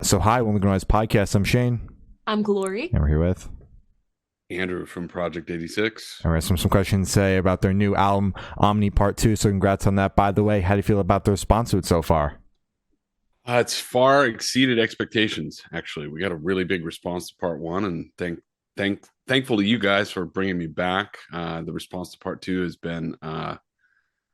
So hi, welcome to Noise Podcast. I'm Shane. I'm Glory. And we're here with Andrew from Project 86. And we have some questions to say about their new album, OMNI Part 2. So congrats on that. By the way, how do you feel about the response to it so far? It's far exceeded expectations, actually. We got a really big response to Part 1, and thankful to you guys for bringing me back. The response to Part 2 has been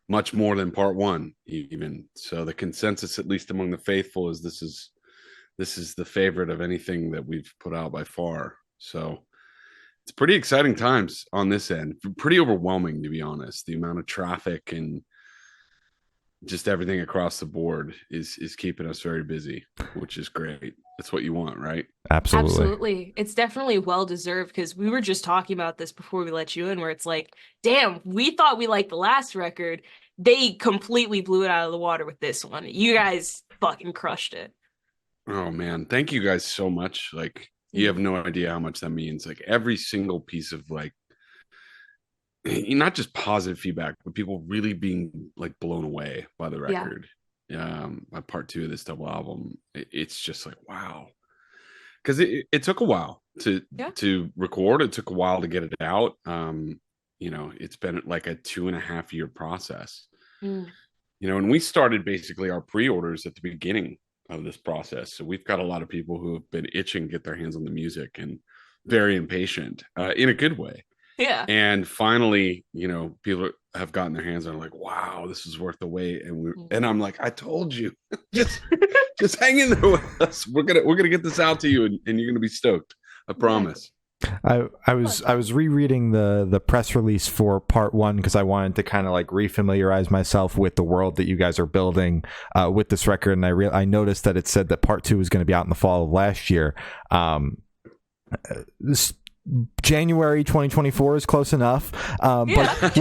much more than Part 1, even. So the consensus, at least among the faithful, is this is the favorite of anything that we've put out by far. So it's pretty exciting times on this end. Pretty overwhelming, to be honest. The amount of traffic and just everything across the board is keeping us very busy, which is great. That's what you want, right? Absolutely. It's definitely well deserved, because we were just talking about this before we let you in, where it's like, damn, we thought we liked the last record. They completely blew it out of the water with this one. You guys fucking crushed it. Oh man, thank you guys so much. Like, you have no idea how much that means. Like, every single piece of, like, not just positive feedback, but people really being like blown away by the record. By Part 2 of this double album. It's just like, wow. Because it took a while to record. It took a while to get it out. It's been like a 2.5-year process. And we started basically our pre-orders at the beginning of this process. So we've got a lot of people who have been itching to get their hands on the music and very impatient in a good way. Yeah. And finally, people have gotten their hands on, like, wow, this is worth the wait. And I'm like, I told you, just hang in there with us. We're gonna get this out to you, and you're gonna be stoked. I promise. I was rereading the press release for Part 1 because I wanted to kind of like refamiliarize myself with the world that you guys are building with this record, and I noticed that it said that Part 2 was going to be out in the fall of last year. This January 2024 is close enough, but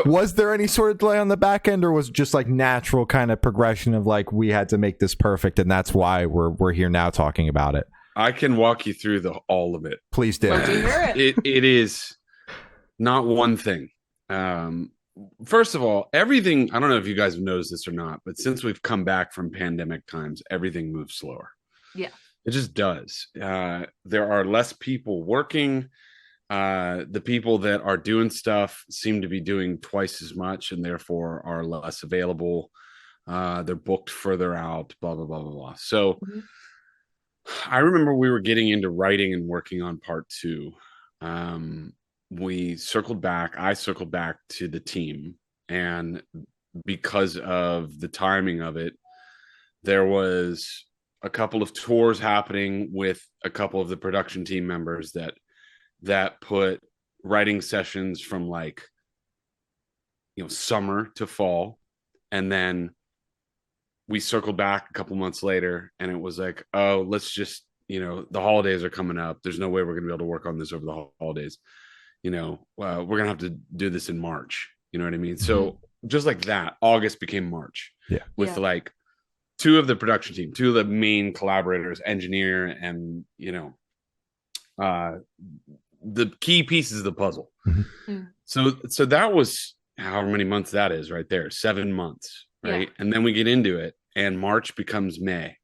was there any sort of delay on the back end, or was it just like natural kind of progression of like, we had to make this perfect and that's why we're here now talking about it? I can walk you through all of it. Please do. It is not one thing. First of all, everything, I don't know if you guys have noticed this or not, but since we've come back from pandemic times, everything moves slower. Yeah. It just does. There are less people working. The people that are doing stuff seem to be doing twice as much and therefore are less available. They're booked further out, blah, blah, blah, blah, blah. So I remember we were getting into writing and working on Part 2. I circled back to the team, and because of the timing of it, there was a couple of tours happening with a couple of the production team members that put writing sessions from like, summer to fall. And then we circled back a couple months later, and it was like, oh, let's just, the holidays are coming up. There's no way we're going to be able to work on this over the holidays. We're going to have to do this in March. You know what I mean? So just like that, August became March. Yeah. With like two of the production team, two of the main collaborators, engineer, and, the key pieces of the puzzle. So that was however many months that is right there, 7 months. Right. And then we get into it, and March becomes May.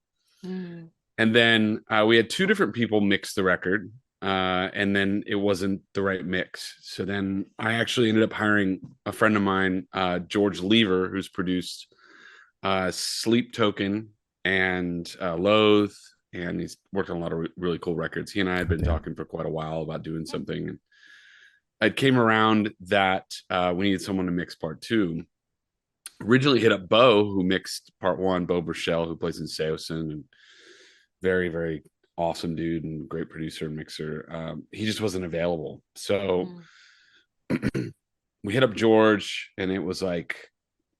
And then we had two different people mix the record. And then it wasn't the right mix. So then I actually ended up hiring a friend of mine, George Lever, who's produced Sleep Token and Loathe, and he's worked on a lot of really cool records. He and I had been talking for quite a while about doing something. And it came around that we needed someone to mix Part 2. Originally hit up Bo, who mixed Part 1, Bo Burchell, who plays in Seosin, and very, very awesome dude and great producer and mixer. He just wasn't available. So we hit up George, and it was like,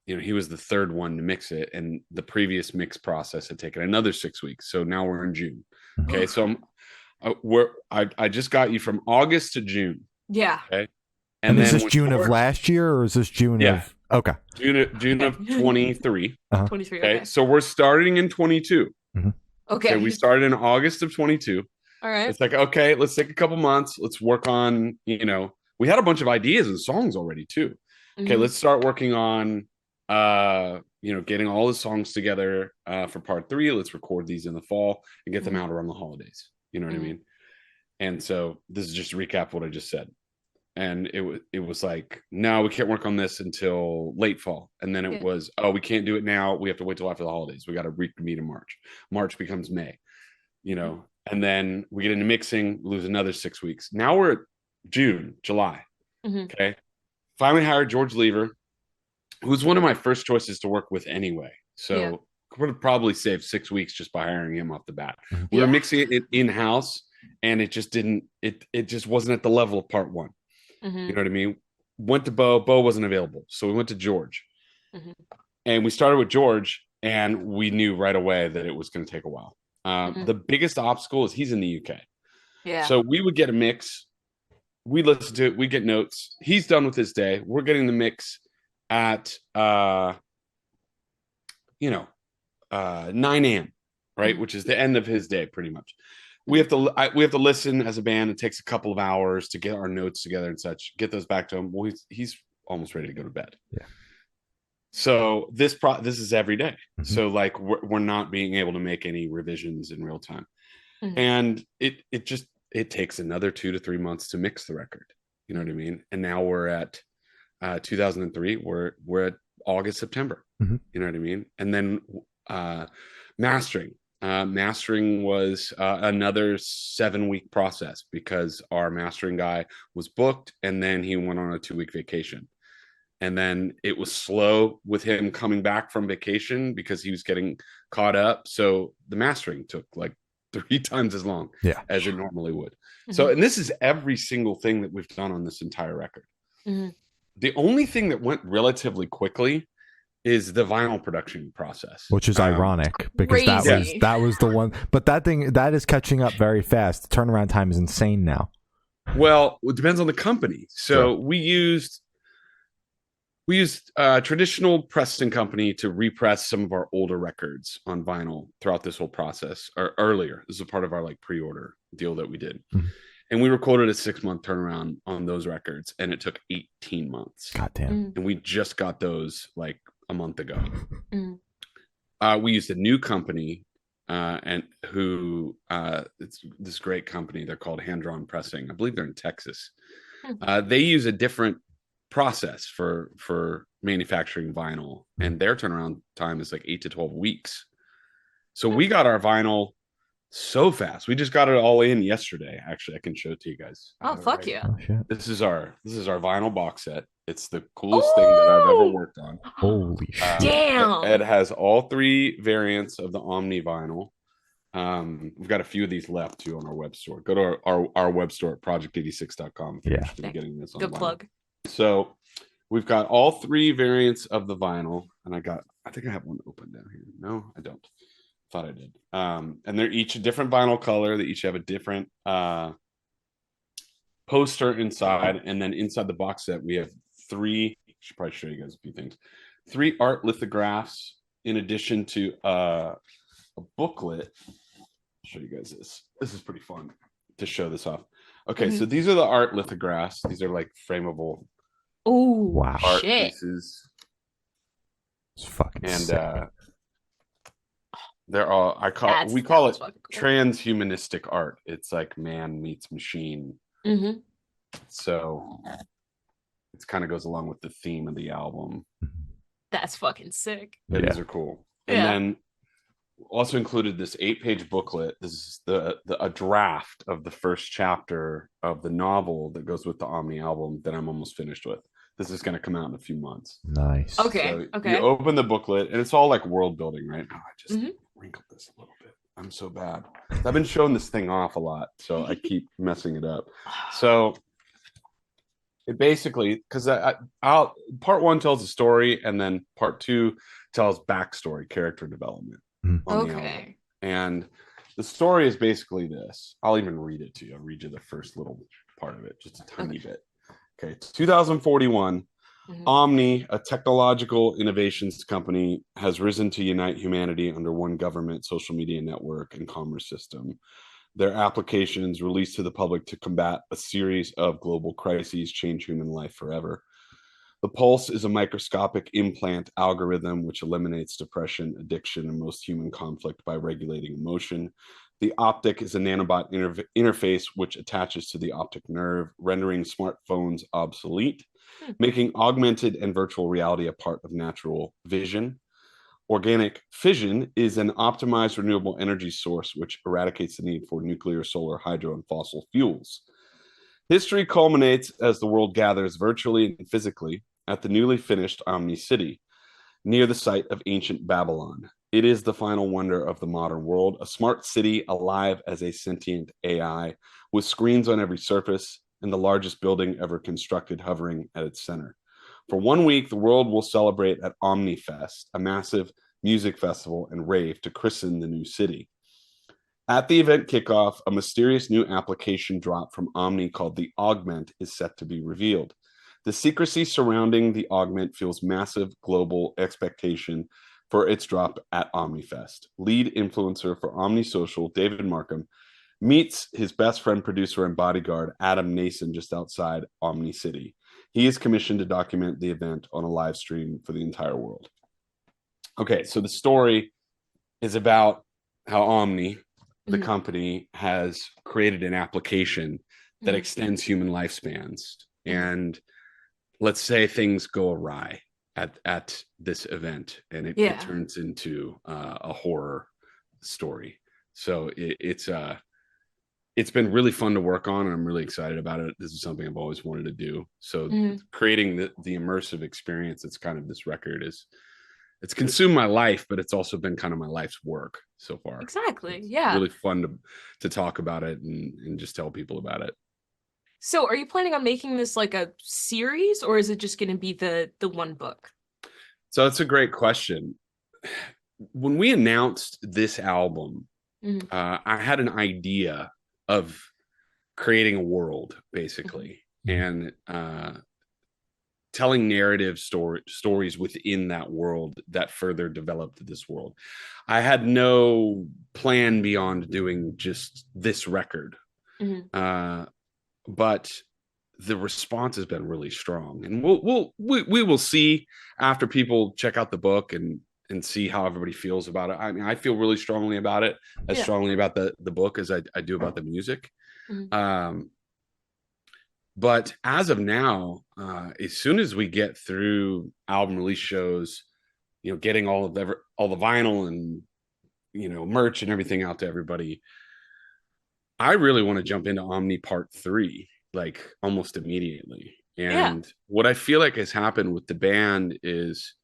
he was the third one to mix it, and the previous mix process had taken another 6 weeks. So now we're in June. Okay. So I just got you from August to June. Yeah. Okay. And is this June of last year, or is this June of? Okay. June of 23. 23. Okay. So we're starting in 22. Okay. We started in August of 22. All right. It's like, okay, let's take a couple months. Let's work on, we had a bunch of ideas and songs already too. Okay, let's start working on getting all the songs together for part 3. Let's record these in the fall and get them out around the holidays. You know what I mean? And so this is just a recap of what I just said. And it was like, no, we can't work on this until late fall. And then it was, oh, we can't do it now. We have to wait till after the holidays. We got to reconvene in March. March becomes May, and then we get into mixing, lose another 6 weeks. Now we're at June, July. Okay. Finally hired George Lever, who's one of my first choices to work with anyway. So would have probably saved 6 weeks just by hiring him off the bat. We were mixing it in-house, and it just didn't, it just wasn't at the level of part 1. You know what I mean? Went to Bo wasn't available, so we went to George. And we started with George, and we knew right away that it was going to take a while. The biggest obstacle is he's in the UK. So we would get a mix, we listen to it, we get notes, he's done with his day, we're getting the mix at 9 a.m., right? Which is the end of his day, pretty much. We have to listen as a band. It takes a couple of hours to get our notes together and such, get those back to him. Well, he's almost ready to go to bed. So this is every day. So like we're not being able to make any revisions in real time. And it takes another 2 to 3 months to mix the record. You know what I mean? And now we're at 2003. We're at August, September. You know what I mean? And then mastering. Mastering was another 7-week process because our mastering guy was booked and then he went on a 2-week vacation. And then it was slow with him coming back from vacation because he was getting caught up. So the mastering took like 3 times as long as it normally would. So, and this is every single thing that we've done on this entire record. The only thing that went relatively quickly is the vinyl production process, which is ironic because that was the one. But that is catching up very fast. The turnaround time is insane now. Well, it depends on the company. So we used a traditional pressing company to repress some of our older records on vinyl throughout this whole process, or earlier. This is a part of our like pre-order deal that we did. And we recorded a 6-month turnaround on those records, and it took 18 months. God damn. And we just got those like a month ago. We used a new company, and who it's this great company. They're called Hand Drawn Pressing. I believe they're in Texas. They use a different process for manufacturing vinyl, and their turnaround time is like 8 to 12 weeks. So we got our vinyl so fast. We just got it all in yesterday. Actually, I can show it to you guys. Oh, fuck yeah. This is our vinyl box set. It's the coolest thing that I've ever worked on. Holy shit. Damn. It has all 3 variants of the Omni vinyl. We've got a few of these left too on our web store. Go to our web store at project86.com if you're interested in getting this on Good plug. So we've got all 3 variants of the vinyl, and I think I have one open down here. No, I don't. Thought I did. And they're each a different vinyl color. They each have a different poster inside, and then inside the box set we have 3. I should probably show you guys a few things. 3 art lithographs in addition to a booklet. I'll show you guys this. This is pretty fun to show this off. Okay, so these are the art lithographs. These are like frameable. Oh wow! Art shit! Pieces. It's fucking and sick. They're all we call it transhumanistic art. It's like man meets machine. So it kind of goes along with the theme of the album. That's fucking sick. These are cool. And then also included this 8-page booklet. This is a draft of the first chapter of the novel that goes with the Omni album that I'm almost finished with. This is going to come out in a few months. Nice. Okay. So you open the booklet, and it's all like world building, right? Oh, I just wrinkled this a little bit. I'm so bad. I've been showing this thing off a lot, so I keep messing it up. So it basically, because part 1 tells a story, and then part 2 tells backstory, character development. On the album. And the story is basically this. I'll even read it to you. I'll read you the first little part of it, just a tiny bit. Okay, it's 2041. Omni, a technological innovations company, has risen to unite humanity under one government, social media network, and commerce system. Their applications released to the public to combat a series of global crises change human life forever. The pulse is a microscopic implant algorithm which eliminates depression, addiction, and most human conflict by regulating emotion. The optic is a nanobot interface which attaches to the optic nerve, rendering smartphones obsolete, making augmented and virtual reality a part of natural vision. Organic fission is an optimized renewable energy source which eradicates the need for nuclear, solar, hydro, and fossil fuels. History culminates as the world gathers virtually and physically at the newly finished OMNI City, near the site of ancient Babylon. It is the final wonder of the modern world, a smart city alive as a sentient AI, with screens on every surface and the largest building ever constructed hovering at its center. For 1 week, the world will celebrate at OMNI Fest, a massive music festival and rave to christen the new city. At the event kickoff, a mysterious new application drop from OMNI called the Augment is set to be revealed. The secrecy surrounding the Augment fuels massive global expectation for its drop at OmniFest. Lead influencer for Omni Social, David Markham, meets his best friend, producer, and bodyguard, Adam Nason, just outside Omni City. He is commissioned to document the event on a live stream for the entire world. Okay, so the story is about how Omni, the company, has created an application that extends human lifespans. And let's say things go awry at this event, and it turns into a horror story. So it's been really fun to work on, and I'm really excited about it. This is something I've always wanted to do. So creating the immersive experience that's kind of this record it's consumed my life, but it's also been kind of my life's work so far. Exactly. It's yeah. really fun to talk about it and just tell people about it. So are you planning on making this like a series, or is it just going to be the one book? So that's a great question. When we announced this album, I had an idea of creating a world, basically, and telling narrative stories within that world that further developed this world. I had no plan beyond doing just this record. But the response has been really strong, and we will see after people check out the book and see how everybody feels about it. I mean, I feel really strongly about it, as strongly about the book as I do about the music. But as of now, as soon as we get through album release shows, getting all the vinyl and merch and everything out to everybody, I really want to jump into Omni Part 3, like almost immediately. And what I feel like has happened with the band is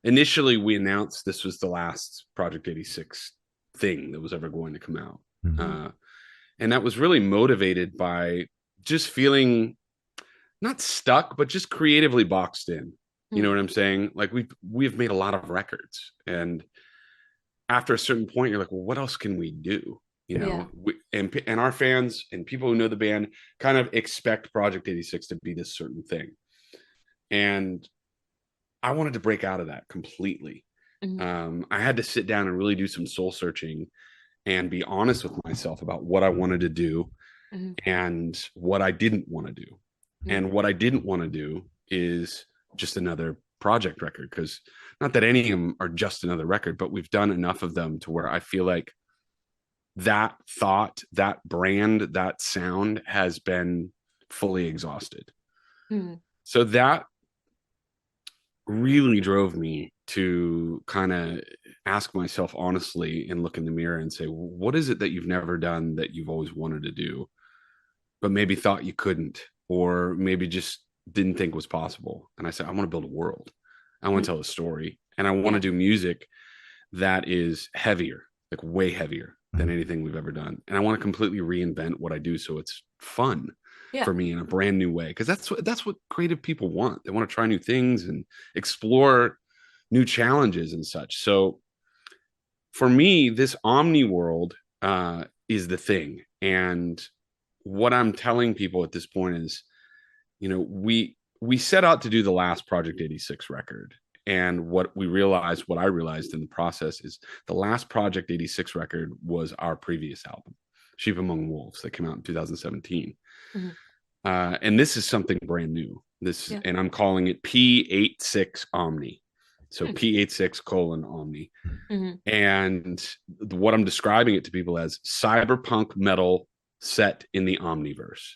initially we announced this was the last Project 86 thing that was ever going to come out. And that was really motivated by just feeling not stuck, but just creatively boxed in. You know what I'm saying? Like we've made a lot of records, and after a certain point, you're like, well, what else can we do? And our fans and people who know the band kind of expect Project 86 to be this certain thing. And I wanted to break out of that completely. I had to sit down and really do some soul searching and be honest with myself about what I wanted to do and what I didn't want to do. And what I didn't want to do is just another project record, because not that any of them are just another record, but we've done enough of them to where I feel like that thought, that brand, that sound has been fully exhausted. So that really drove me to kind of ask myself honestly and look in the mirror and say, what is it that you've never done that you've always wanted to do, but maybe thought you couldn't, or maybe just didn't think was possible? And I said, I want to build a world. I want to tell a story, and I want to do music that is heavier, like way heavier than anything we've ever done. And I want to completely reinvent what I do so it's fun for me in a brand new way, because that's what creative people want. They want to try new things and explore new challenges and such. So for me, this Omni world is the thing. And what I'm telling people at this point is, we set out to do the last Project 86 record. And what I realized in the process is the last Project 86 record was our previous album, Sheep Among Wolves, that came out in 2017. And this is something brand new. And I'm calling it P86 Omni. So P86 Omni. Mm-hmm. And what I'm describing it to people as cyberpunk metal set in the Omniverse.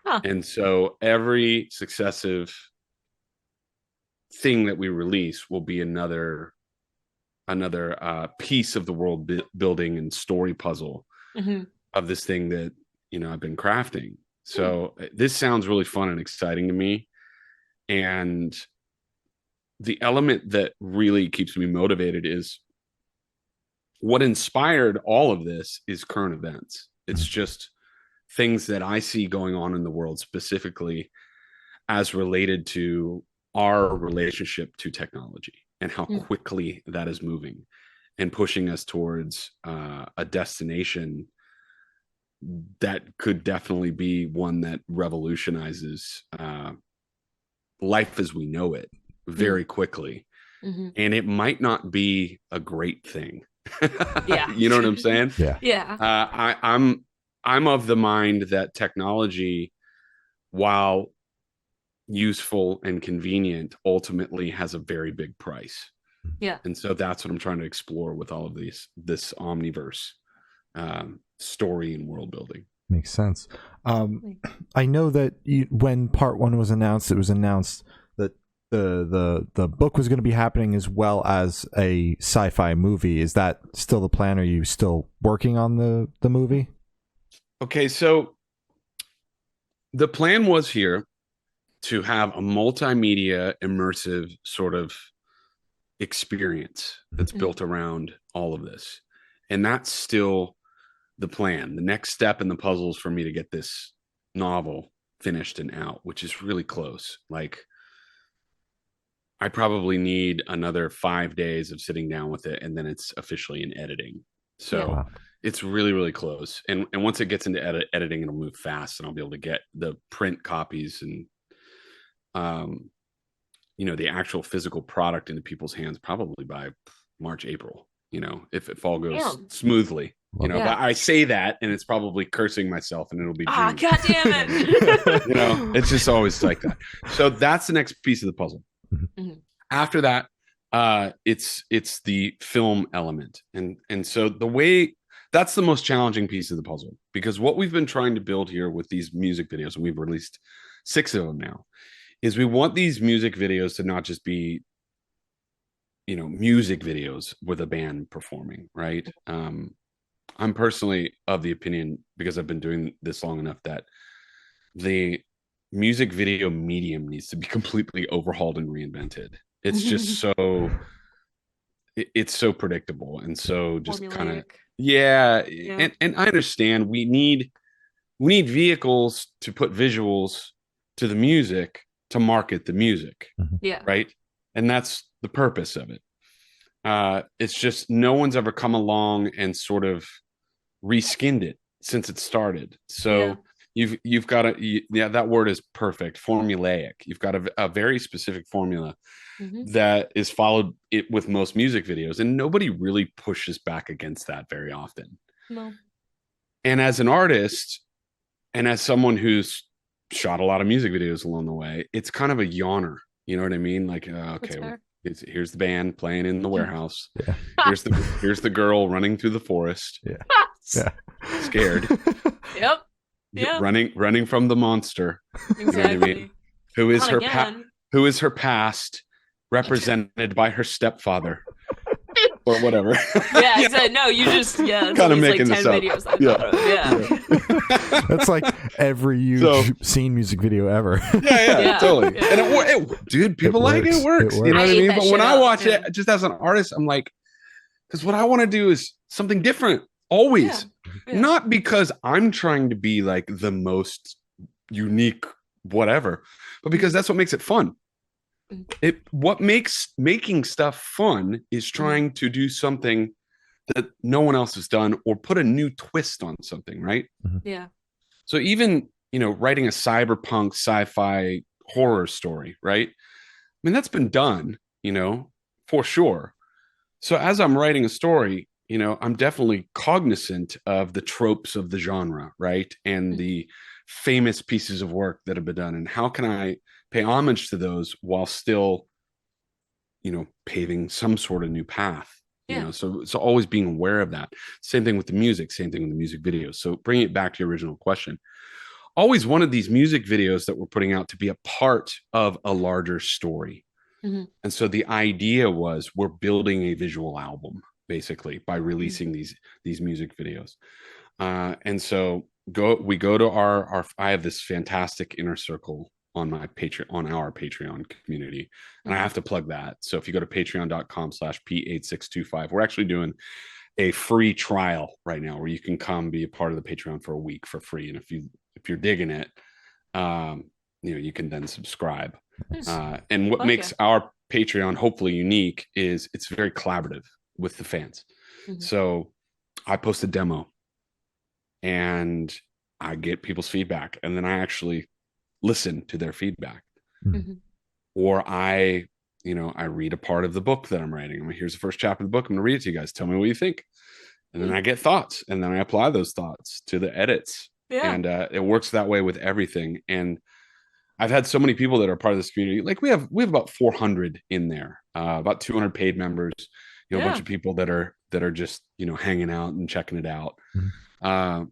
Huh. And so every successive thing that we release will be another piece of the world building and story puzzle of this thing that, I've been crafting. So this sounds really fun and exciting to me. And the element that really keeps me motivated is what inspired all of this is current events. It's just things that I see going on in the world, specifically as related to our relationship to technology and how quickly that is moving and pushing us towards a destination that could definitely be one that revolutionizes life as we know it very quickly. And it might not be a great thing. Yeah. You know what I'm saying? Yeah. I'm of the mind that technology, while useful and convenient, ultimately has a very big price. Yeah. And so that's what I'm trying to explore with all of this Omniverse story and world building. Makes sense. I know that when part 1 was announced, it was announced that the book was going to be happening as well as a sci-fi movie. Is that still the plan? Are you still working on the movie? Okay, so the plan was here to have a multimedia immersive sort of experience that's built around all of this. And that's still the plan. The next step in the puzzle is for me to get this novel finished and out, which is really close. Like, I probably need another 5 days of sitting down with it, and then it's officially in editing. So it's really, really close. And once it gets into editing, it'll move fast, and I'll be able to get the print copies and the actual physical product into people's hands probably by March, April, if it all goes smoothly. But I say that and it's probably cursing myself, and it'll be June. God damn it. It's just always like that. So that's the next piece of the puzzle. After that, it's the film element. And so that's the most challenging piece of the puzzle, because what we've been trying to build here with these music videos, and we've released 6 of them now, is we want these music videos to not just be, music videos with a band performing, right? I'm personally of the opinion, because I've been doing this long enough, that the music video medium needs to be completely overhauled and reinvented. It's just it's so predictable and so just kind of and I understand we need vehicles to put visuals to the music to market the music. Right. And that's the purpose of it. It's just no one's ever come along and sort of reskinned it since it started. So you've got that word is perfect, formulaic. You've got a very specific formula that is followed with most music videos, and nobody really pushes back against that very often. No. And as an artist, and as someone who's shot a lot of music videos along the way, it's kind of a yawner. You know what I mean? Like, okay, here's the band playing in the warehouse. Here's the girl running through the forest. Scared. Running from the monster. Exactly. You know what I mean? Who is her past, represented by her stepfather. Or whatever. Exactly. No, you just kind of making like 10 this up. videos I thought of. That's like every huge scene music video ever. Totally. And dude, people like it. It works. You know what I mean? But when I watch it, just as an artist, I'm like, because what I want to do is something different always. Not because I'm trying to be like the most unique whatever, but because that's what makes it fun. What makes making stuff fun is trying to do something that no one else has done, or put a new twist on something, right? So even writing a cyberpunk sci-fi horror story, right? I mean, that's been done, for sure. So as I'm writing a story, I'm definitely cognizant of the tropes of the genre, right? And the famous pieces of work that have been done, and how can I pay homage to those while still, paving some sort of new path. So always being aware of that. Same thing with the music, same thing with the music videos. So bringing it back to your original question, always wanted these music videos that we're putting out to be a part of a larger story. Mm-hmm. And so the idea was we're building a visual album basically by releasing these music videos. And so we go to our I have this fantastic inner circle on our Patreon community. And I have to plug that. So if you go to patreon.com/P8625, we're actually doing a free trial right now where you can come be a part of the Patreon for a week for free. And if you're digging it, you can then subscribe. And what makes our Patreon hopefully unique is it's very collaborative with the fans. Mm-hmm. So I post a demo and I get people's feedback, and then I actually listen to their feedback. Mm-hmm. Or I read a part of the book that I'm writing. Here's the first chapter of the book. I'm going to read it to you guys. Tell me what you think. And then I get thoughts, and then I apply those thoughts to the edits. Yeah. And it works that way with everything. And I've had so many people that are part of this community. Like we have about 400 in there, about 200 paid members, a bunch of people that are just, hanging out and checking it out. Mm-hmm.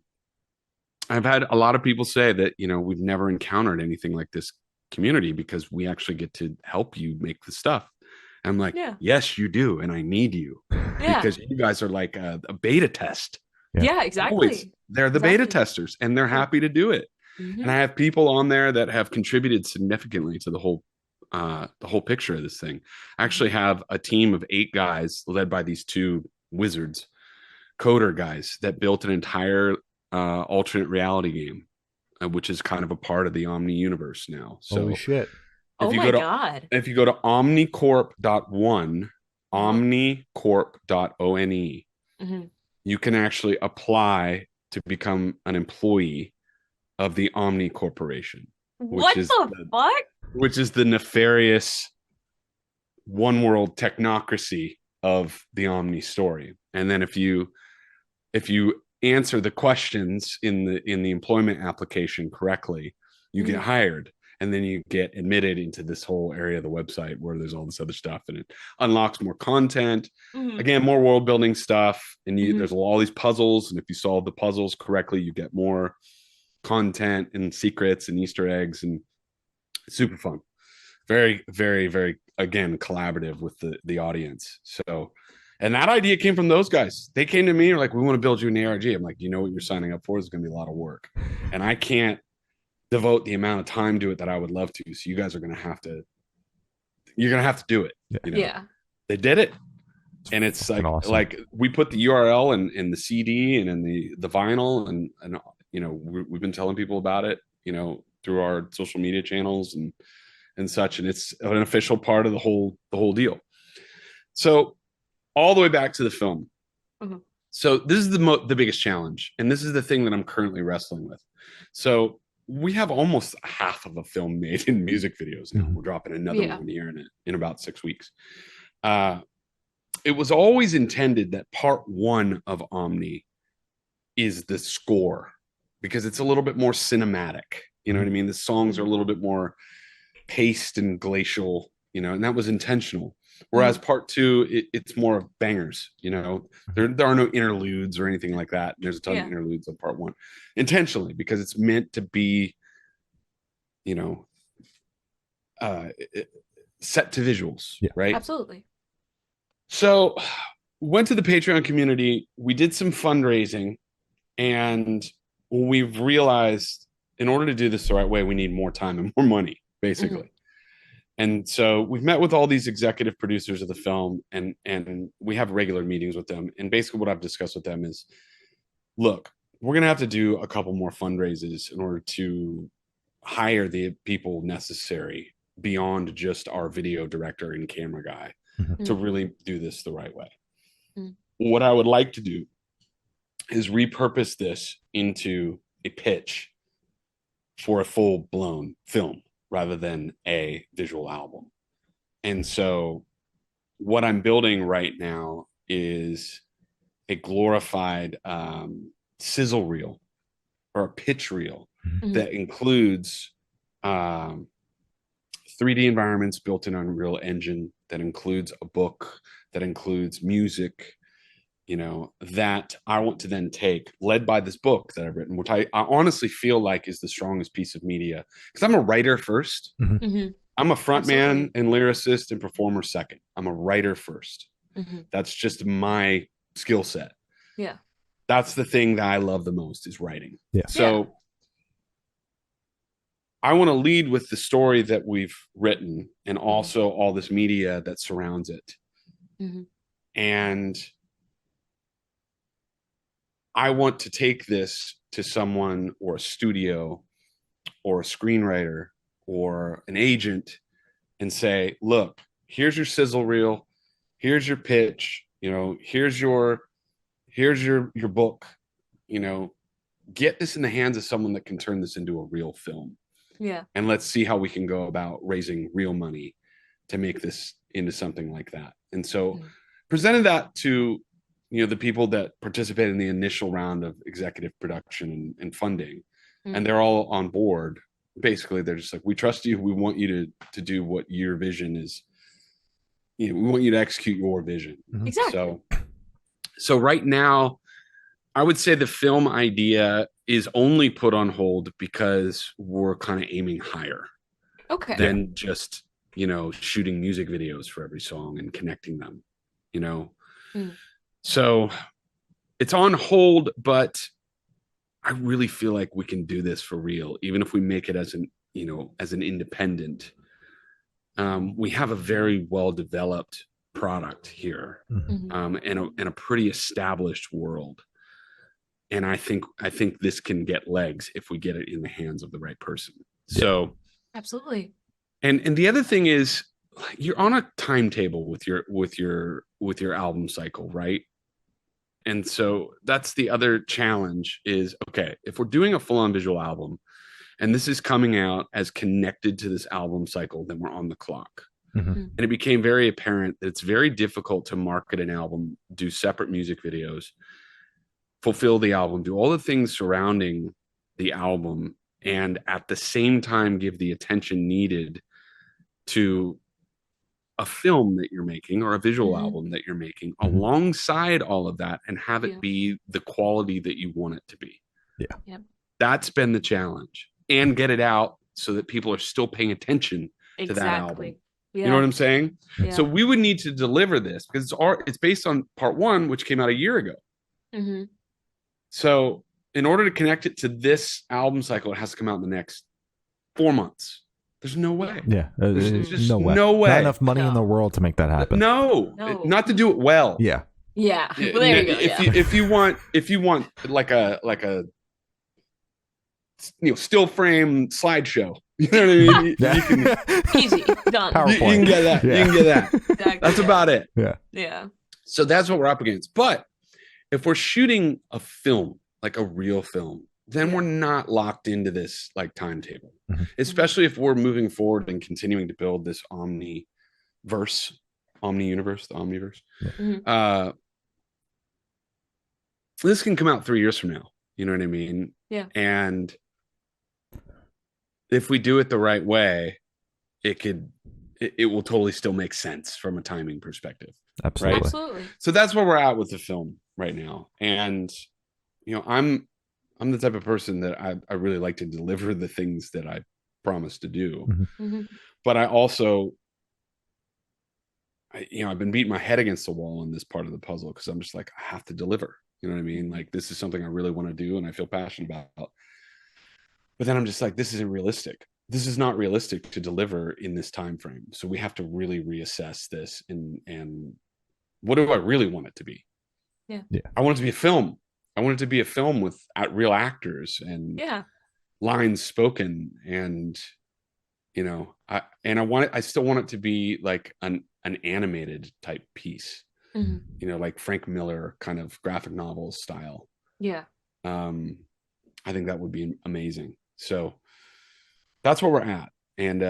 I've had a lot of people say that, we've never encountered anything like this community because we actually get to help you make the stuff. And I'm like, yes, you do. And I need you because you guys are like a beta test. Yeah, exactly. Always. They're the beta testers, and they're happy to do it. Mm-hmm. And I have people on there that have contributed significantly to the whole picture of this thing. I actually have a team of 8 guys led by these 2 wizards, coder guys, that built an entire alternate reality game, which is kind of a part of the OMNI universe now. So holy shit. If you go to omnicorp.one, omnicorp.one, mm-hmm. you can actually apply to become an employee of the OMNI Corporation. What the fuck? Which is the nefarious one world technocracy of the OMNI story. And then if you answer the questions in the employment application correctly, you get hired, and then you get admitted into this whole area of the website where there's all this other stuff, and it unlocks more content, again, more world building stuff, and there's all these puzzles, and if you solve the puzzles correctly, you get more content and secrets and Easter eggs, and it's super fun. Very, very, very, again, collaborative with the audience. So, and that idea came from those guys. They came to me, like, we want to build you an ARG. I'm like, you know what you're signing up for is going to be a lot of work. And I can't devote the amount of time to it that I would love to. So you guys are going to have to, do it. Yeah. They did it. And it's like, awesome. Like we put the URL in the CD and in the vinyl, and we've been telling people about it, through our social media channels and such. And it's an official part of the whole deal. So, all the way back to the film. Mm-hmm. So this is the biggest challenge, and this is the thing that I'm currently wrestling with. So we have almost half of a film made in music videos now. We're dropping another one here in about 6 weeks. It was always intended that part 1 of OMNI is the score, because it's a little bit more cinematic. You know what I mean? The songs are a little bit more paced and glacial, and that was intentional. Whereas part 2, it's more of bangers, there are no interludes or anything like that. There's a ton of interludes on part 1 intentionally, because it's meant to be, set to visuals, right? Absolutely. So went to the Patreon community. We did some fundraising, and we've realized in order to do this the right way, we need more time and more money, basically. Mm-hmm. And so we've met with all these executive producers of the film, and we have regular meetings with them. And basically what I've discussed with them is, look, we're going to have to do a couple more fundraisers in order to hire the people necessary beyond just our video director and camera guy to really do this the right way. What I would like to do is repurpose this into a pitch for a full-blown film, rather than a visual album. And so what I'm building right now is a glorified sizzle reel, or a pitch reel, that includes 3D environments built in Unreal Engine, that includes a book, that includes music, you know, that I want to then take, led by this book that I've written, which I honestly feel like is the strongest piece of media. Because I'm a writer first. I'm a front man and lyricist and performer second. I'm a writer first. That's just my skill set. Yeah. That's the thing that I love the most, is writing. Yeah. So I want to lead with the story that we've written and also all this media that surrounds it. And I want to take this to someone, or a studio or a screenwriter or an agent, and say, look, here's your sizzle reel, here's your pitch, you know, here's your book, you know, get this in the hands of someone that can turn this into a real film. Yeah. And let's see how we can go about raising real money to make this into something like that. And so presented that to, you know, the people that participated in the initial round of executive production and funding, and they're all on board. Basically, they're just like, we trust you. We want you to do what your vision is. You know, we want you to execute your vision. Exactly. So right now, I would say the film idea is only put on hold because we're kind of aiming higher than just, you know, shooting music videos for every song and connecting them, you know. So it's on hold, but I really feel like we can do this for real, even if we make it as an, you know, as an independent. We have a very well developed product here, and a pretty established world. And I think this can get legs if we get it in the hands of the right person. So absolutely. And the other thing is, you're on a timetable with your album cycle, right? And so that's the other challenge is, okay, if we're doing a full-on visual album and this is coming out as connected to this album cycle, then we're on the clock. And it became very apparent that it's very difficult to market an album, do separate music videos, fulfill the album, do all the things surrounding the album, and at the same time give the attention needed to a film that you're making or a visual album that you're making alongside all of that, and have it be the quality that you want it to be. That's been the challenge, and get it out so that people are still paying attention to that album. You know what I'm saying? So we would need to deliver this because it's based on part one, which came out a year ago. So in order to connect it to this album cycle, it has to come out in the next 4 months. There's no way. There's just no way. Not enough money in the world to make that happen. No, not to do it well. Yeah. Well, there you go. If you want like a still frame slideshow, you know what I mean? You can, easy done. You can get that. You can get that. Exactly. That's about it. Yeah. So that's what we're up against. But if we're shooting a film, like a real film, then we're not locked into this like timetable, especially if we're moving forward and continuing to build this OMNI universe, the Omniverse. This can come out 3 years from now. You know what I mean? Yeah. And if we do it the right way, it will totally still make sense from a timing perspective. Absolutely. Right? Absolutely. So that's where we're at with the film right now. And, you know, I'm the type of person that I really like to deliver the things that I promise to do. But I also, I've been beating my head against the wall on this part of the puzzle because I'm just like, I have to deliver. You know what I mean? Like, this is something I really want to do and I feel passionate about. But then I'm just like, this isn't realistic. This is not realistic to deliver in this time frame. So we have to really reassess this and what do I really want it to be? Yeah. I want it to be a film. I want it to be a film with real actors and lines spoken, and I still want it to be like an animated type piece, like Frank Miller kind of graphic novel style. I think that would be amazing. So that's where we're at. And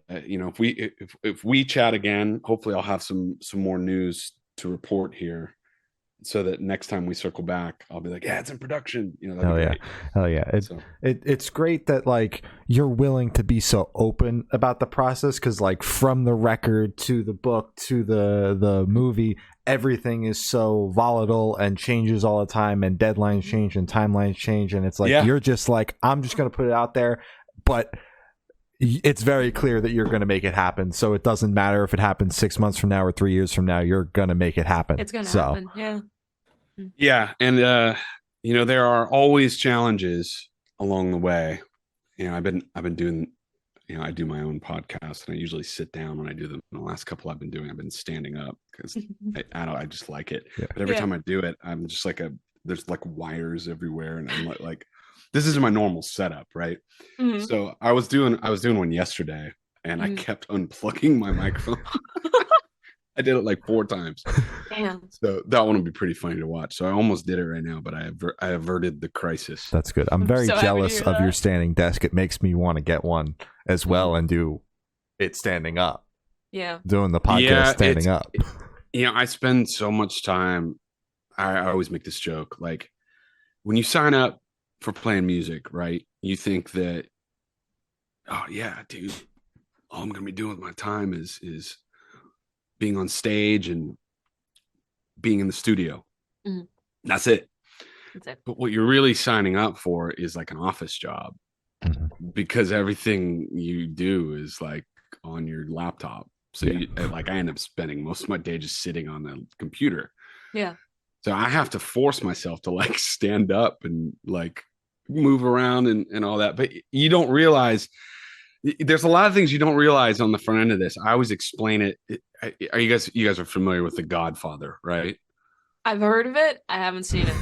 if we chat again, hopefully I'll have some more news to report here so that next time we circle back, I'll be like, yeah, it's in production. You know, Hell that'd be yeah. great. Hell yeah. So. It's great that like you're willing to be so open about the process, because like from the record to the book to the movie, everything is so volatile and changes all the time, and deadlines change and timelines change, and it's like you're just like, I'm just gonna put it out there, but it's very clear that you're going to make it happen. So it doesn't matter if it happens 6 months from now or 3 years from now, you're going to make it happen. It's going to happen. Yeah. Yeah. And, you know, there are always challenges along the way. You know, I've been doing, you know, I do my own podcast, and I usually sit down when I do them. The last couple I've been standing up because I just like it. Yeah. But every time I do it, I'm just like there's like wires everywhere. And I'm like, this is my normal setup, right? Mm-hmm. So I was doing one yesterday, and I kept unplugging my microphone. I did it like 4 times. Damn. So that one will be pretty funny to watch. So I almost did it right now, but I averted the crisis. That's good. I'm very jealous of your standing desk. It makes me want to get one as well and do it standing up. Yeah. Doing the podcast standing up. You know, I spend so much time. I always make this joke. Like, when you sign up for playing music, right? You think that, oh yeah, dude, all I'm gonna be doing with my time is being on stage and being in the studio. Mm-hmm. That's it. But what you're really signing up for is like an office job, because everything you do is like on your laptop. So I end up spending most of my day just sitting on the computer. Yeah. So I have to force myself to like stand up and like move around and all that. But you don't realize there's a lot of things you don't realize on the front end of this. I always explain it. Are you guys are familiar with The Godfather, right? I've heard of it. I haven't seen it.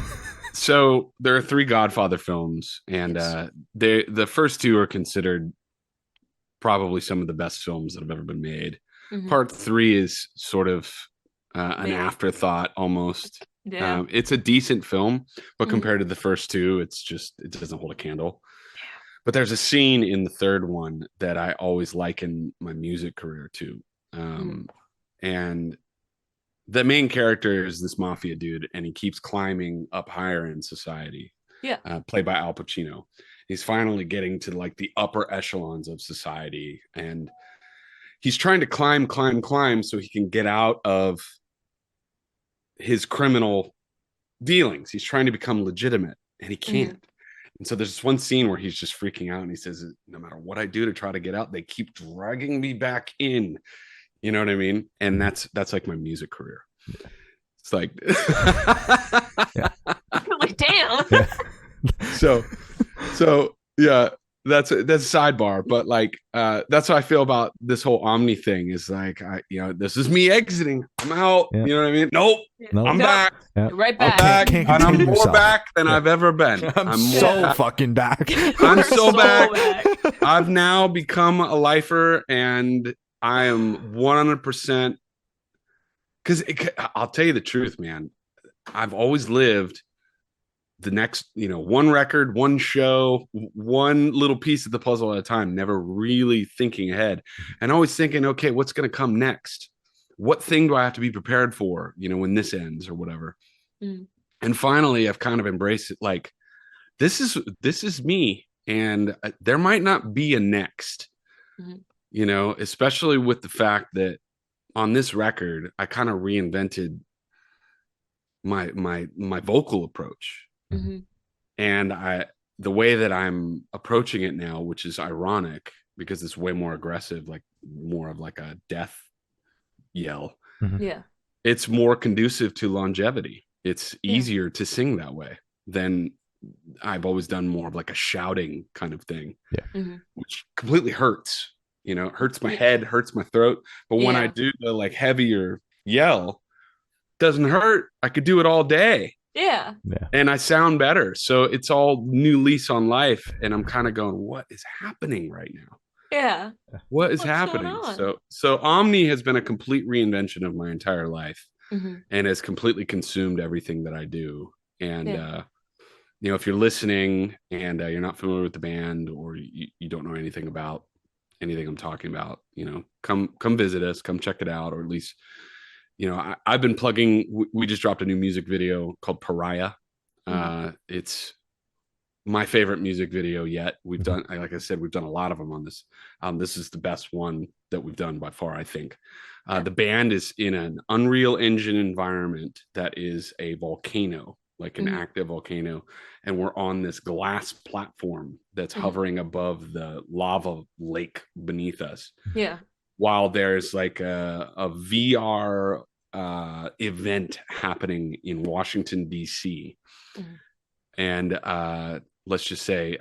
So there are 3 Godfather films, and the first 2 are considered probably some of the best films that have ever been made. Mm-hmm. Part 3 is sort of an afterthought almost. Yeah. It's a decent film, but compared to the first 2, it doesn't hold a candle. Yeah. But there's a scene in the third one that I always liken my music career to. And the main character is this mafia dude, and he keeps climbing up higher in society. Yeah. Played by Al Pacino. He's finally getting to like the upper echelons of society, and he's trying to climb so he can get out of his criminal dealings. He's trying to become legitimate, and he can't. And so there's this one scene where he's just freaking out, and he says, no matter what I do to try to get out, they keep dragging me back in. You know what I mean? And that's like my music career. It's like, like damn. So yeah, that's a sidebar, but like that's how I feel about this whole OMNI thing. Is like, this is me exiting. I'm out. Yeah. You know what I mean? Nope. I'm back. Yeah. Right back. I'm back, and I'm more back than I've ever been. I'm so fucking back. I'm so back. I've now become a lifer, and I am 100%. Because I'll tell you the truth, man. I've always lived the next, one record, one show, one little piece of the puzzle at a time, never really thinking ahead, and always thinking, okay, what's going to come next? What thing do I have to be prepared for, when this ends or whatever? And finally, I've kind of embraced it. Like, this is me, and there might not be a next, especially with the fact that on this record, I kind of reinvented my vocal approach. And the way that I'm approaching it now, which is ironic because it's way more aggressive, like more of like a death yell. Yeah. It's more conducive to longevity. It's easier to sing that way than I've always done more of like a shouting kind of thing, which completely hurts, hurts my head, hurts my throat. But when I do the like heavier yell, doesn't hurt. I could do it all day. Yeah. And I sound better. So it's all new lease on life. And I'm kind of going, what is happening right now? Yeah. What's happening? So OMNI has been a complete reinvention of my entire life and has completely consumed everything that I do. And, if you're listening and you're not familiar with the band, or you don't know anything about anything I'm talking about, come visit us, come check it out, or at least, I've been plugging. We just dropped a new music video called Pariah. It's my favorite music video yet. We've done, like I said, we've done a lot of them on this. This is the best one that we've done by far, I think. The band is in an Unreal Engine environment that is a volcano, like an active volcano, and we're on this glass platform that's hovering above the lava lake beneath us. Yeah. While there's like a VR event happening in Washington, D.C. And let's just say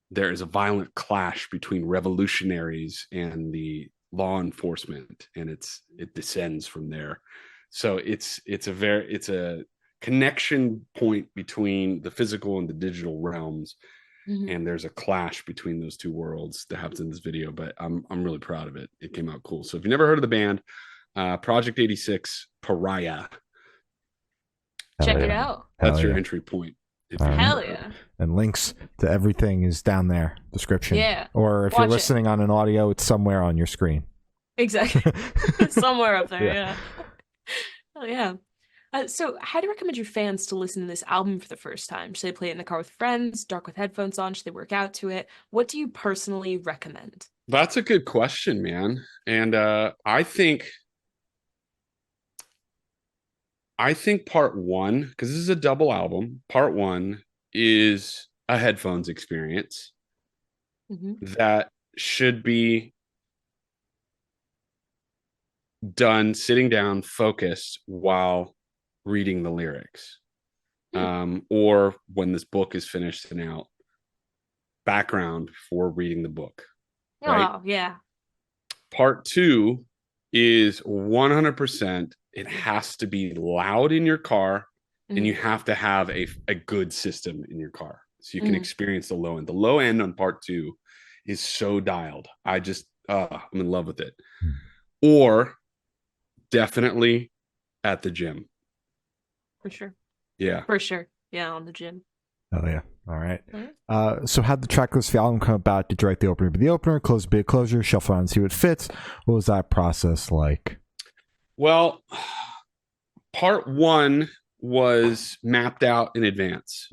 there is a violent clash between revolutionaries and the law enforcement, and it descends from there. So it's a connection point between the physical and the digital realms. And there's a clash between those two worlds that happens in this video, but I'm really proud of it. It came out cool. So if you never heard of the band, Project 86 Pariah, check it out. That's your entry point. Hell yeah. And links to everything is down there, description. Yeah. Or if you're listening on an audio, it's somewhere on your screen. Exactly. Somewhere up there, yeah. Oh, yeah. So how do you recommend your fans to listen to this album for the first time? Should they play it in the car with friends, dark with headphones on? Should they work out to it? What do you personally recommend? That's a good question, man. And I think part one, because this is a double album, part one is a headphones experience that should be done sitting down, focused while reading the lyrics. Or when this book is finished and out, background for reading the book. Right? Oh, yeah. Part two is 100%. It has to be loud in your car, and you have to have a good system in your car so you can experience the low end. The low end on part two is so dialed. I'm in love with it. Or definitely at the gym. For sure. Yeah. For sure. Yeah, on the gym. Oh, yeah. All right. So how'd the track list for the album come about? Did you write the opener be the opener, close be a closure, shuffle and see what fits? What was that process like? Well, part one was mapped out in advance.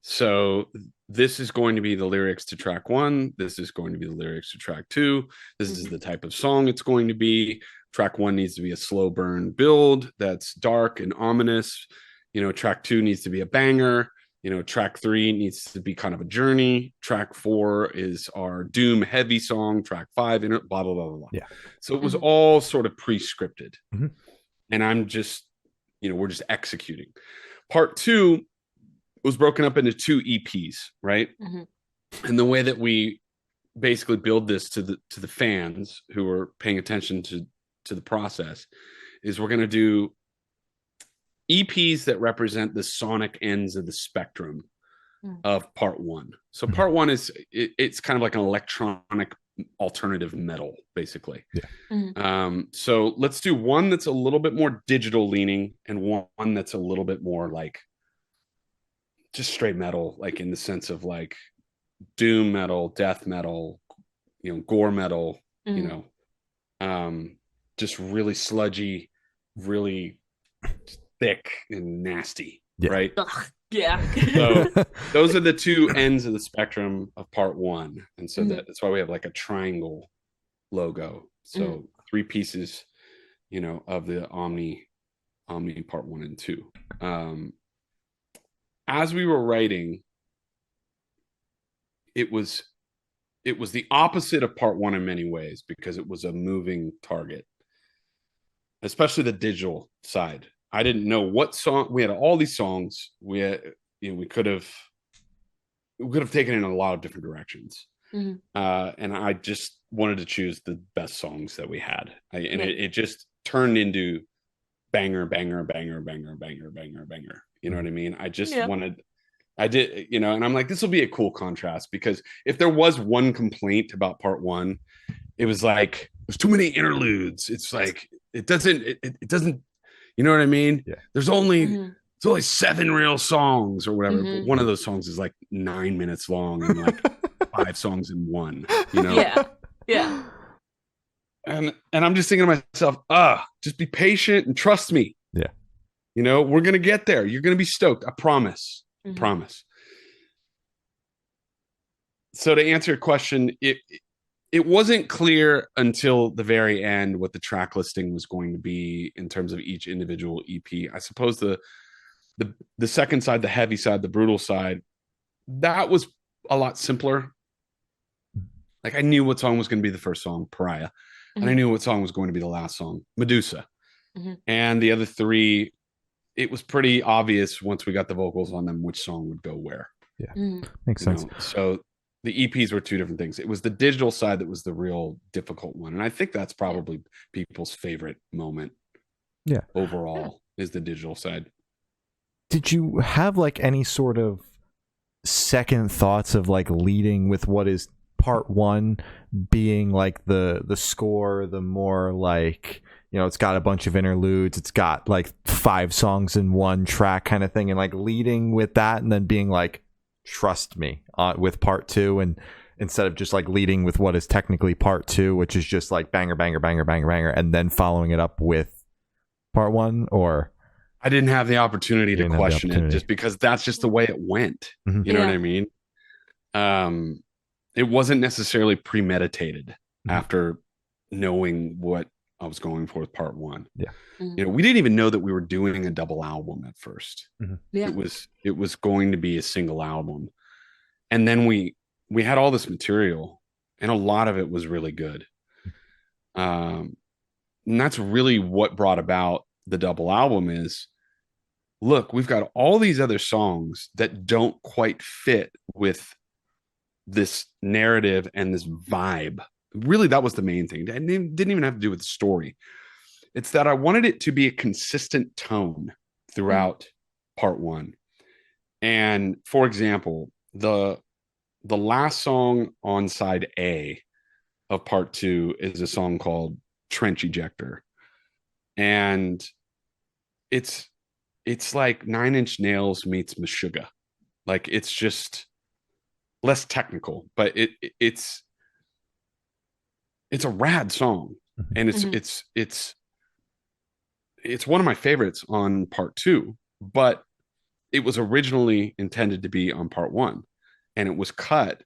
So this is going to be the lyrics to track one. This is going to be the lyrics to track two. This is the type of song it's going to be. Track one needs to be a slow burn build that's dark and ominous. Track two needs to be a banger. Track three needs to be kind of a journey. Track four is our doom heavy song. Track five, blah, blah, blah, blah, blah. Yeah. So it was all sort of pre-scripted. And I'm just, we're just executing. Part two was broken up into 2 EPs, right? And the way that we basically build this to the fans who are paying attention to the process is we're going to do EPs that represent the sonic ends of the spectrum of part one. So part one is it's kind of like an electronic alternative metal, basically. So let's do one that's a little bit more digital leaning and one that's a little bit more like just straight metal, like in the sense of like doom metal, death metal, gore metal, just really sludgy, really thick and nasty, right? Ugh, yeah. So those are the 2 ends of the spectrum of part one, and so that's why we have like a triangle logo. So 3 pieces, of the Omni part 1 and 2. As we were writing, it was the opposite of part 1 in many ways because it was a moving target, especially the digital side. I didn't know what song we had. All these songs we could have taken in a lot of different directions, and I just wanted to choose the best songs that we had. It just turned into banger, banger, banger, banger, banger, banger, banger. You know what I mean? I just wanted. I did, and I'm like, this will be a cool contrast because if there was one complaint about part one, it was like there's too many interludes. It's like it doesn't. You know what I mean? Yeah. There's only 7 real songs or whatever. But one of those songs is like 9 minutes long and like 5 songs in one. Yeah. And I'm just thinking to myself, just be patient and trust me. Yeah. You know, we're going to get there. You're going to be stoked. I promise. Mhm. Promise. So to answer your question, it wasn't clear until the very end what the track listing was going to be in terms of each individual EP. I suppose the second side, the heavy side, the brutal side, that was a lot simpler. Like I knew what song was going to be the first song, Pariah, and I knew what song was going to be the last song, Medusa. And the other three, it was pretty obvious once we got the vocals on them which song would go where. Yeah, makes sense. So the EPs were two different things. It was the digital side that was the real difficult one, and I think that's probably people's favorite moment. Yeah, overall is the digital side. Did you have like any sort of second thoughts of like leading with what is part one being like the score, the more like, you know, it's got a bunch of interludes, it's got like 5 songs in one track kind of thing, and like leading with that and then being like, trust me, with part two, and instead of just like leading with what is technically part two, which is just like banger, banger, banger, banger, banger, and then following it up with part one? Or I didn't have the opportunity to question it just because that's just the way it went. You know what I mean? It wasn't necessarily premeditated after knowing what I was going for with part one. Yeah. You know, we didn't even know that we were doing a double album at first. Yeah. It was going to be a single album. And then we had all this material and a lot of it was really good. And that's really what brought about the double album is, look, we've got all these other songs that don't quite fit with this narrative and this vibe. Really, that was the main thing. It didn't even have to do with the story. It's that I wanted it to be a consistent tone throughout part one. And for example, the last song on side A of part two is a song called Trench Ejector. And it's like 9 Inch Nails meets Meshuggah. Like it's just less technical, but it's a rad song. And it's one of my favorites on part two, but it was originally intended to be on part one, and it was cut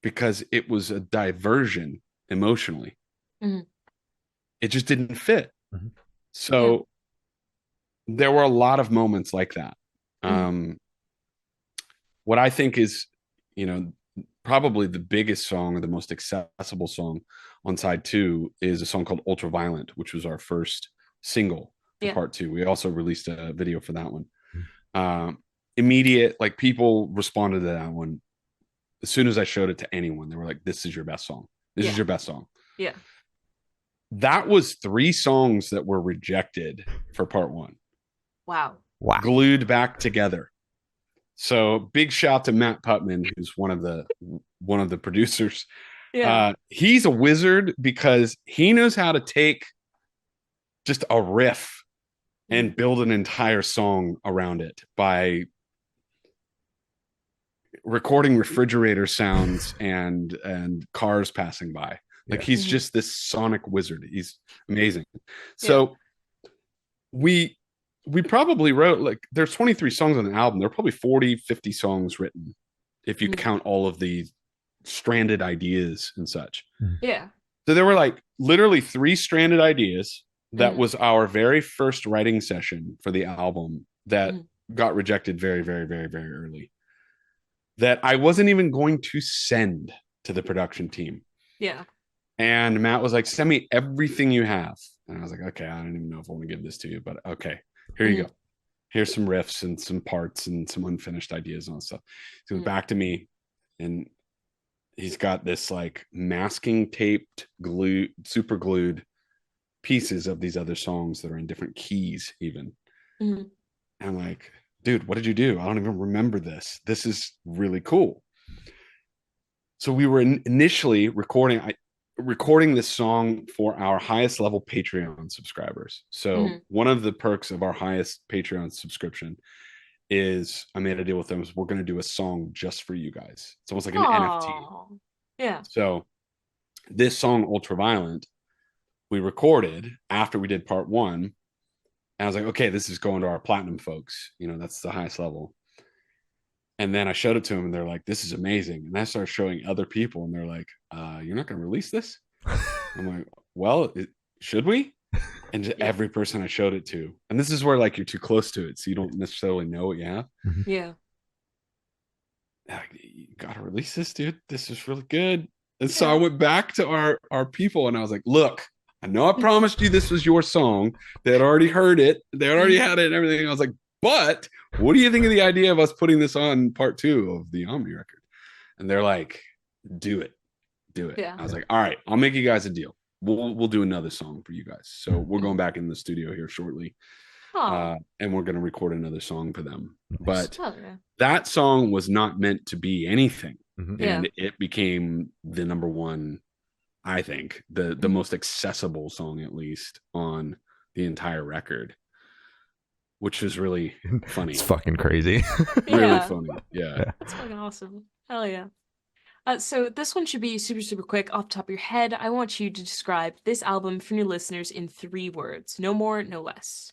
because it was a diversion emotionally. It just didn't fit. So there were a lot of moments like that. What I think is, you know, probably the biggest song or the most accessible song on side two is a song called Ultraviolent, which was our first single for part two. We also released a video for that one. Immediate, like people responded to that one as soon as I showed it to anyone. They were like, this is your best song. This is your best song. Yeah. That was 3 songs that were rejected for part one. Wow. Glued back together. So big shout to Matt Putman, who's one of the producers. He's a wizard because he knows how to take just a riff and build an entire song around it by recording refrigerator sounds and cars passing by. Like he's just this sonic wizard. He's amazing. So we probably wrote, like, there's 23 songs on the album. There are probably 40, 50 songs written if you count all of the stranded ideas and such. Yeah. So there were like literally 3 stranded ideas. That was our very first writing session for the album that got rejected very, very, very, very early. That I wasn't even going to send to the production team. Yeah. And Matt was like, send me everything you have. And I was like, okay, I don't even know if I want to give this to you, but okay, here you go. Here's some riffs and some parts and some unfinished ideas and all that stuff. He goes back to me and he's got this like masking taped, super glued pieces of these other songs that are in different keys even. And I'm like, dude, what did you do? I don't even remember this. This is really cool. So we were initially recording this song for our highest level Patreon subscribers. So one of the perks of our highest Patreon subscription is I made a deal with them is we're going to do a song just for you guys. It's almost like an NFT. Yeah. So this song Ultraviolent we recorded after we did part one. And I was like, okay, this is going to our platinum folks. You know, that's the highest level. And then I showed it to them and they're like, this is amazing. And I started showing other people and they're like, you're not going to release this? I'm like, well, should we? And just every person I showed it to. And this is where like you're too close to it. So you don't necessarily know what you have. Yeah. You got to release this, dude. This is really good. And so I went back to our people and I was like, look, I know I promised you this was your song. They had already heard it. They had already had it and everything. I was like, but what do you think of the idea of us putting this on part 2 of the OMNI record? And they're like, do it. Yeah. I was like, all right, I'll make you guys a deal. We'll do another song for you guys. So we're going back in the studio here shortly. And we're going to record another song for them. But that song was not meant to be anything. And it became the number one, I think, the most accessible song, at least, on the entire record, which was really funny. It's fucking crazy. Really funny. Yeah. It's fucking awesome. Hell yeah. So this one should be super, super quick off the top of your head. I want you to describe this album for new listeners in 3 words. No more, no less.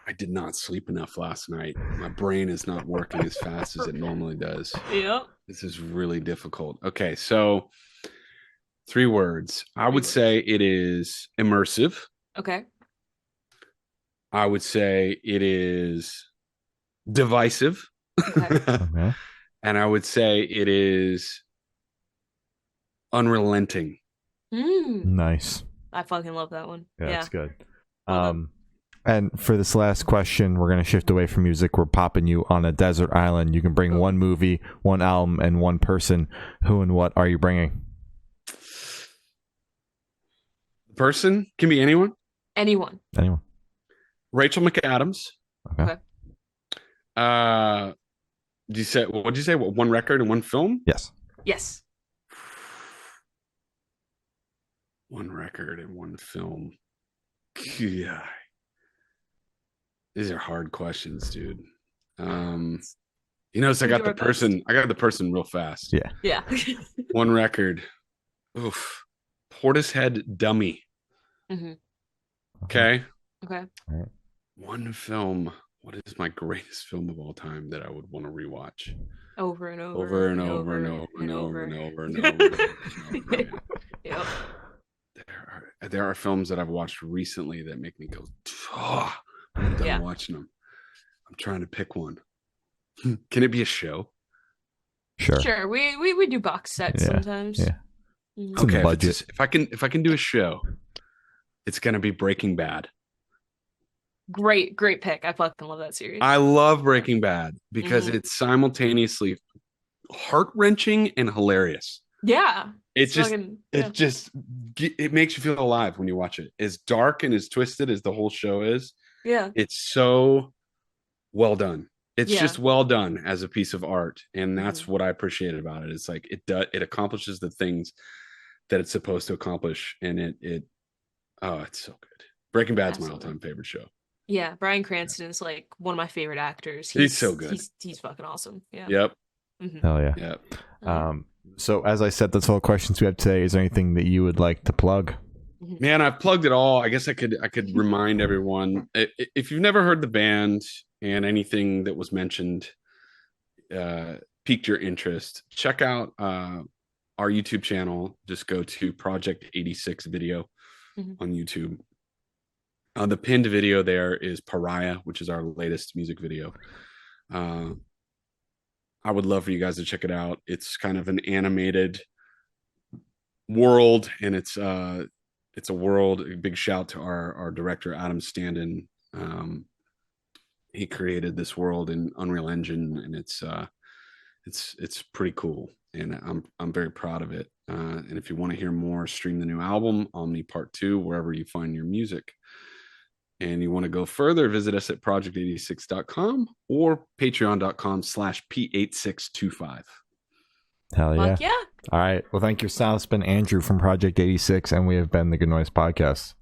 I did not sleep enough last night. My brain is not working as fast as it normally does. Yep. This is really difficult. Okay, so 3 words. I would say it is immersive. Okay. I would say it is divisive. Okay. And I would say it is unrelenting. Nice. I fucking love that one. Yeah, that's good. And for this last question, we're going to shift away from music. We're popping you on a desert island. You can bring one movie, one album, and one person. Who and what are you bringing? Person can be anyone. Anyone. Rachel McAdams. Okay. What did you say? One record and one film? Yes. One record and one film. Yeah. These are hard questions, dude. So I got the person real fast. Yeah. One record. Oof. Portishead Dummy. Okay. All right. One film. What is my greatest film of all time that I would want to rewatch? Over and over. Yep. There are films that I've watched recently that make me go, I'm done watching them. I'm trying to pick one. Can it be a show? Sure. We do box sets sometimes. Yeah. Okay. If I can do a show, it's gonna be Breaking Bad. Great pick. I fucking love that series. I love Breaking Bad because it's simultaneously heart-wrenching and hilarious. Yeah. It makes you feel alive when you watch it. As dark and as twisted as the whole show is, it's so well done. It's just well done as a piece of art, and that's what I appreciate about it. It's like it accomplishes the things that it's supposed to accomplish, and it's so good. Breaking Bad's my all-time favorite show. Yeah, Bryan Cranston is like one of my favorite actors. He's so good. He's fucking awesome. Yeah. Yep. Hell yeah. Yep. So as I said, that's all the questions we have today. Is there anything that you would like to plug? Man, I've plugged it all. I guess I could remind everyone, if you've never heard the band and anything that was mentioned piqued your interest, check out our YouTube channel. Just go to Project 86 video on YouTube. The pinned video there is Pariah, which is our latest music video. I would love for you guys to check it out. It's kind of an animated world, and it's a world. A big shout to our director Adam Standen. He created this world in Unreal Engine, and it's pretty cool, and I'm very proud of it. And if you want to hear more, stream the new album OMNI Part 2 wherever you find your music. And you want to go further, visit us at project86.com or patreon.com/P8625. Hell yeah. Fuck yeah. All right. Well, thank you, Sal. It's been Andrew from Project 86, and we have been the Good Noise Podcast.